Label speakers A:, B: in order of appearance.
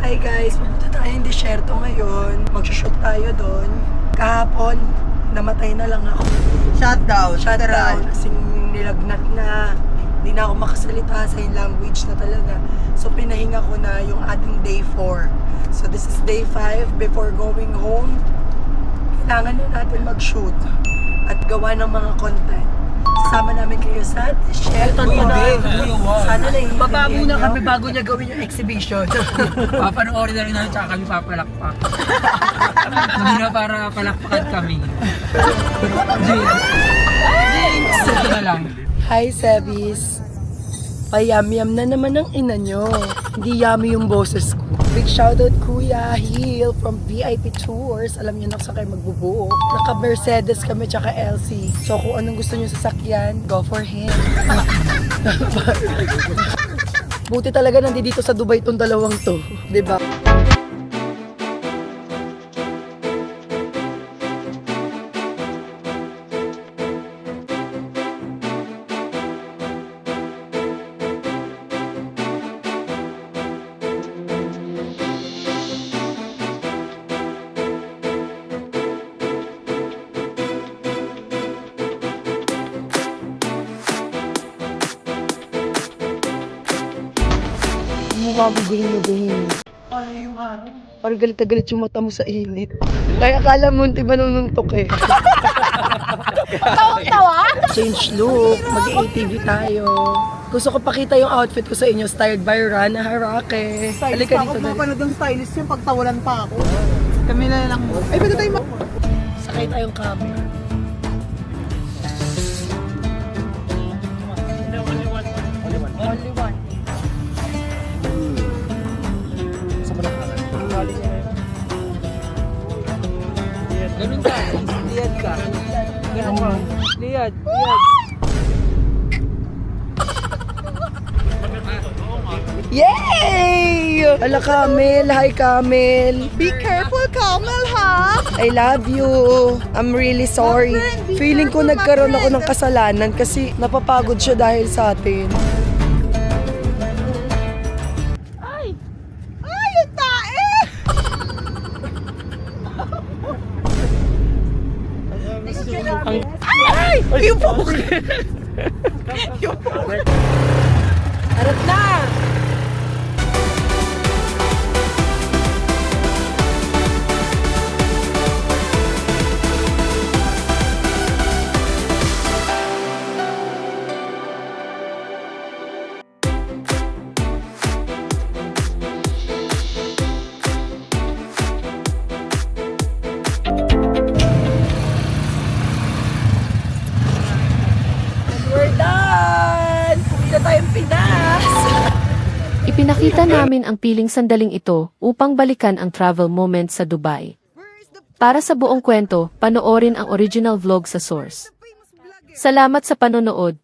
A: Hi guys, pupunta tayong disyerto ngayon. Magsushoot tayo doon. Kahapon, namatay na lang ako.
B: Shutdown.
A: Kasing nilagnat na. Hindi na ako makasalita, sign language na talaga. So pinahinga ko na yung ating day 4. So this is day 5. Before going home, kailangan na natin mag-shoot at gawa ng mga content. Sasama namin kayo sa disyerto na. Sana na
B: Baba muna kami bago niya gawin yung exhibition.
C: Papanoorin na rin namin tsaka kami papalakpak. Hindi na para palakpakan kami. Jinx! Ito na lang.
A: Hi, Sebis. Payam-yam na naman ang ina nyo. Hindi yummy yung boses ko. Big shoutout Kuya Hill from VIP Tours. Alam niyo na sa kayo magbubuo. Naka-Mercedes kami tsaka LC. So kung anong gusto niyo sasakyan, go for him. Buti talaga nandito sa Dubai tong dalawang to. 'Di ba? Mabubuhin. Ay, wow. Parang galit na galit yung mata mo sa init. Kaya akala mo hindi manununtok eh.
D: Tawang-tawa?
A: Change look, mag-ATV tayo. Gusto ko pakita yung outfit ko sa inyo, styled by Rana Harake. Halika dito, dali.
B: Mapanood ng stylist yung pagtawalan pa ako. Kami na lang. Ay, pwede tayo
A: Sakay tayong camera. Only one.
C: Ganun ka. Liyad ka. Ganun ka. Liyad.
A: Yay! Ala Kamel, hi Kamel.
B: Be careful, Kamel, ha?
A: I love you. I'm really sorry. Feeling ko nagkaroon ako ng kasalanan kasi napapagod siya dahil sa atin.
B: Ay, yung tae!
A: Ay! Yung poke!
B: Harap na!
A: We're done! Uwi na tayong Pinas!
E: Ipinakita namin ang piling sandaling ito upang balikan ang travel moment sa Dubai. Para sa buong kwento, panoorin ang original vlog sa source. Salamat sa panonood.